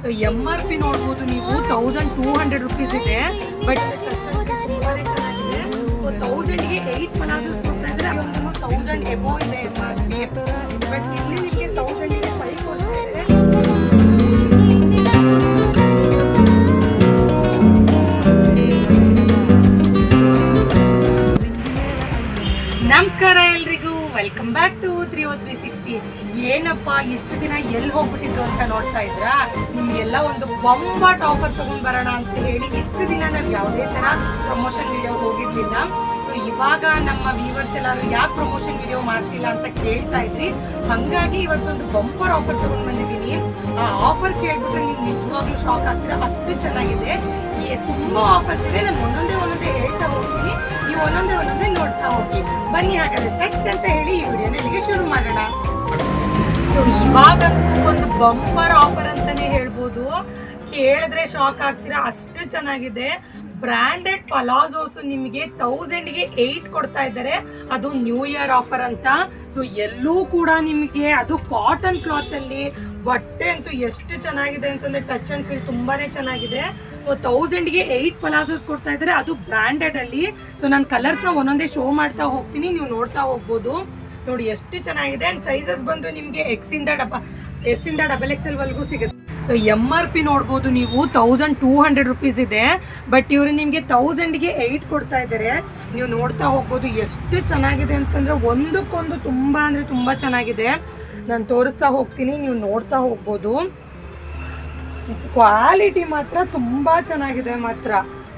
So MRP ನೋಡ್ಬೋದು ನೀವು 1200 rupees ಇದೆ. ಬಟ್ 1000ಗೆ 8 ಪಲಾಜೋಸ್ ಕೊಡ್ತಾ ಇದ್ರೆ ಅವಾಗ 1000 ಎಬೋ ಇದೆ MRP. ಬಟ್ ಇಲ್ಲಿ ನಿಮಗೆ 1000ಗೆ 5 ಕೊಡ್ತಾ ಇದ್ದಾರೆ. ನಮಸ್ಕಾರ ಎಲ್ರಿಗೂ, ವೆಲ್ಕಮ್ ಬ್ಯಾಕ್ ಟು 30360. ಏನಪ್ಪ ಇಷ್ಟು ದಿನ ಎಲ್ಲಿ ಹೋಗ್ಬಿಟ್ಟಿದ್ರು ಅಂತ ನೋಡ್ತಾ ಇದ್ರಾ? ನಿಮ್ಗೆಲ್ಲ ಒಂದು ಬೊಂಬಾಟ್ ಆಫರ್ ತಗೊಂಡ್ ಬರೋಣ ಅಂತ ಹೇಳಿ ಇಷ್ಟು ದಿನ ನಾವು ಯಾವುದೇ ತರ ಪ್ರಮೋಷನ್ ವಿಡಿಯೋ ಹೋಗಿರ್ಲಿಲ್ಲ. ಸೊ ಇವಾಗ ನಮ್ಮ ವ್ಯೂವರ್ಸ್ ಎಲ್ಲರೂ ಯಾಕೆ ಪ್ರಮೋಷನ್ ವಿಡಿಯೋ ಮಾಡ್ತಿಲ್ಲ ಅಂತ ಕೇಳ್ತಾ ಇದ್ರಿ. ಹಂಗಾಗಿ ಇವತ್ತೊಂದು ಬಂಪರ್ ಆಫರ್ ತಗೊಂಡ್ ಬಂದಿದ್ದೀನಿ. ಆ ಆಫರ್ ಕೇಳ್ಬಿಟ್ರೆ ನೀವು ನಿಜವಾಗ್ಲೂ ಶಾಕ್ ಆಗ್ತೀರಾ, ಅಷ್ಟು ಚೆನ್ನಾಗಿದೆ. ತುಂಬಾ ಆಫರ್ಸ್ ಇದೆ. ನಾನು ಒಂದೊಂದೇ ಹೇಳ್ತಾ ಹೋಗ್ತೀನಿ, ನೀವು ಒಂದೊಂದೇ ನೋಡ್ತಾ ಹೋಗಿ. ಬನ್ನಿ ಹಾಗಾದ್ರೆ ಟೆಕ್ಟ್ ಅಂತ ಹೇಳಿ ಈ ವಿಡಿಯೋನ ಇಲ್ಲಿಗೆ ಶುರು ಮಾಡೋಣ. ಸೊ ಇವಾಗಂತೂ ಒಂದು ಬಂಪರ್ ಆಫರ್ ಅಂತಾನೆ ಹೇಳ್ಬೋದು. ಕೇಳಿದ್ರೆ ಶಾಕ್ ಆಗ್ತೀರಾ, ಅಷ್ಟು ಚೆನ್ನಾಗಿದೆ. ಬ್ರಾಂಡೆಡ್ ಪಲಾಜೋಸ್ ನಿಮಗೆ 1000ಗೆ 8 ಕೊಡ್ತಾ ಇದ್ದಾರೆ. ಅದು ನ್ಯೂ ಇಯರ್ ಆಫರ್ ಅಂತ. ಸೊ ಎಲ್ಲೂ ಕೂಡ ನಿಮಗೆ ಅದು ಕಾಟನ್ ಕ್ಲಾತ್ ಅಲ್ಲಿ ಬಟ್ಟೆ ಅಂತೂ ಎಷ್ಟು ಚೆನ್ನಾಗಿದೆ ಅಂತಂದ್ರೆ ಟಚ್ ಅಂಡ್ ಫೀಲ್ ತುಂಬಾನೇ ಚೆನ್ನಾಗಿದೆ. ಸೊ 1000ಗೆ 8 ಪಲಾಜೋಸ್ ಕೊಡ್ತಾ ಇದ್ದಾರೆ, ಅದು ಬ್ರಾಂಡೆಡ್ ಅಲ್ಲಿ. ಸೊ ನಾನು ಕಲರ್ಸ್ ನ ಒಂದೊಂದೇ ಶೋ ಮಾಡ್ತಾ ಹೋಗ್ತೀನಿ, ನೀವು ನೋಡ್ತಾ ಹೋಗ್ಬೋದು. ನೋಡಿ ಎಷ್ಟು ಚೆನ್ನಾಗಿದೆ. ಅಂಡ್ ಸೈಜಸ್ ಬಂದು ನಿಮ್ಗೆ ಎಸ್ ಇಂದ ಡಬಲ್ XL ವರೆಗೂ ಸಿಗುತ್ತೆ. ಸೊ MRP ನೋಡ್ಬೋದು ನೀವು 1200 rupees ಇದೆ. ಬಟ್ ಇವರು ನಿಮ್ಗೆ 1000ಗೆ 8 ಕೊಡ್ತಾ ಇದ್ದಾರೆ. ನೀವು ನೋಡ್ತಾ ಹೋಗ್ಬೋದು ಎಷ್ಟು ಚೆನ್ನಾಗಿದೆ ಅಂತಂದ್ರೆ ಒಂದಕ್ಕೊಂದು ತುಂಬಾ ಅಂದ್ರೆ ತುಂಬಾ ಚೆನ್ನಾಗಿದೆ. ನಾನು ತೋರಿಸ್ತಾ ಹೋಗ್ತೀನಿ, ನೀವು ನೋಡ್ತಾ ಹೋಗ್ಬೋದು. ಕ್ವಾಲಿಟಿ ಮಾತ್ರ ತುಂಬಾ ಚೆನ್ನಾಗಿದೆ. ಮಾತ್ರ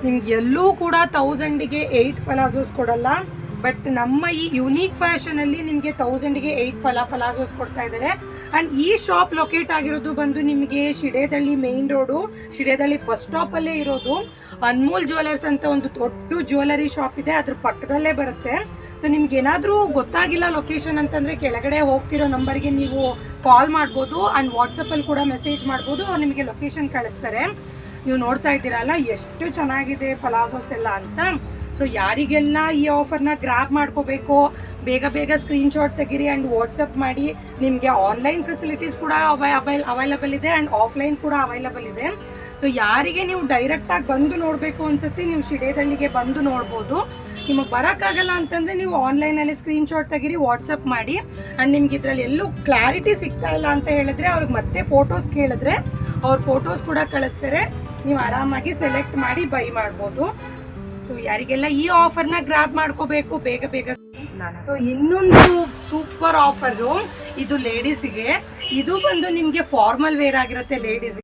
ನಿಮ್ಗೆ ಎಲ್ಲೂ ಕೂಡ 1000ಗೆ 8 ಪಲಾಜೋಸ್ ಕೊಡಲ್ಲ. ಬಟ್ ನಮ್ಮ ಈ ಯುನೀಕ್ ಫ್ಯಾಷನ್ ಅಲ್ಲಿ ನಿಮಗೆ 1000ಗೆ 8 ಪಲಾಜೋಸ್ ಕೊಡ್ತಾ ಇದ್ದಾರೆ. ಅಂಡ್ ಈ ಶಾಪ್ ಲೊಕೇಟ್ ಆಗಿರೋದು ಬಂದು ನಿಮಗೆ ಶಿಡೇದಳ್ಳಿ ಮೇನ್ ರೋಡು, ಶಿಡೇದಳ್ಳಿ ಬಸ್ ಸ್ಟಾಪ್ ಅಲ್ಲೇ ಇರೋದು. ಅನ್ಮೋಲ್ ಜ್ಯುವೆಲರ್ಸ್ ಅಂತ ಒಂದು ದೊಡ್ಡ ಜ್ಯುವೆಲರಿ ಶಾಪ್ ಇದೆ, ಅದ್ರ ಪಕ್ಕದಲ್ಲೇ ಬರುತ್ತೆ. ಸೊ ನಿಮ್ಗೆ ಏನಾದರೂ ಗೊತ್ತಾಗಿಲ್ಲ ಲೊಕೇಶನ್ ಅಂತಂದ್ರೆ ಕೆಳಗಡೆ ಹೋಗ್ತಿರೋ ನಂಬರ್ಗೆ ನೀವು ಕಾಲ್ ಮಾಡ್ಬೋದು. ಅಂಡ್ ವಾಟ್ಸಪ್ಪಲ್ಲಿ ಕೂಡ ಮೆಸೇಜ್ ಮಾಡ್ಬೋದು, ಅವ್ರು ನಿಮಗೆ ಲೊಕೇಶನ್ ಕಳಿಸ್ತಾರೆ. ನೀವು ನೋಡ್ತಾ ಇದ್ದೀರಲ್ಲ ಎಷ್ಟು ಚೆನ್ನಾಗಿದೆ ಪಲಾಜೋಸ್ ಎಲ್ಲ ಅಂತ. ಸೊ ಯಾರಿಗೆಲ್ಲ ಈ ಆಫರ್ನ ಗ್ರಾಬ್ ಮಾಡ್ಕೋಬೇಕು, ಬೇಗ ಸ್ಕ್ರೀನ್ಶಾಟ್ ತೆಗೀರಿ ಆ್ಯಂಡ್ ವಾಟ್ಸಪ್ ಮಾಡಿ. ನಿಮಗೆ ಆನ್ಲೈನ್ ಫೆಸಿಲಿಟೀಸ್ ಕೂಡ ಅವೈಲಬಲ್ ಇದೆ ಆ್ಯಂಡ್ ಆಫ್ಲೈನ್ ಕೂಡ ಅವೈಲಬಲ್ ಇದೆ. ಸೊ ಯಾರಿಗೆ ನೀವು ಡೈರೆಕ್ಟಾಗಿ ಬಂದು ನೋಡಬೇಕು ಅನ್ಸುತ್ತೆ, ನೀವು ಶಿಡೇದಳ್ಳಿಗೆ ಬಂದು ನೋಡ್ಬೋದು. ನಿಮಗೆ ಬರೋಕ್ಕಾಗಲ್ಲ ಅಂತಂದರೆ ನೀವು ಆನ್ಲೈನಲ್ಲಿ ಸ್ಕ್ರೀನ್ಶಾಟ್ ತೆಗೀರಿ, ವಾಟ್ಸಪ್ ಮಾಡಿ. ಆ್ಯಂಡ್ ನಿಮ್ಗೆ ಇದರಲ್ಲಿ ಎಲ್ಲೂ ಕ್ಲಾರಿಟಿ ಸಿಗ್ತಾ ಇಲ್ಲ ಅಂತ ಹೇಳಿದ್ರೆ ಅವ್ರಿಗೆ ಮತ್ತೆ ಫೋಟೋಸ್ ಕೇಳಿದ್ರೆ ಅವ್ರ ಫೋಟೋಸ್ ಕೂಡ ಕಳಿಸ್ತಾರೆ. ನೀವು ಆರಾಮಾಗಿ ಸೆಲೆಕ್ಟ್ ಮಾಡಿ ಬೈ ಮಾಡ್ಬೋದು. ಸೊ ಯಾರಿಗೆಲ್ಲ ಈ ಆಫರ್ನ ಗ್ರಾಬ್ ಮಾಡ್ಕೋಬೇಕು ಬೇಗ. ಸೊ ಇನ್ನೊಂದು ಸೂಪರ್ ಆಫರು ಇದು ಲೇಡೀಸಿಗೆ. ಇದು ಬಂದು ನಿಮಗೆ ಫಾರ್ಮಲ್ ವೇರ್ ಆಗಿರುತ್ತೆ ಲೇಡೀಸ್.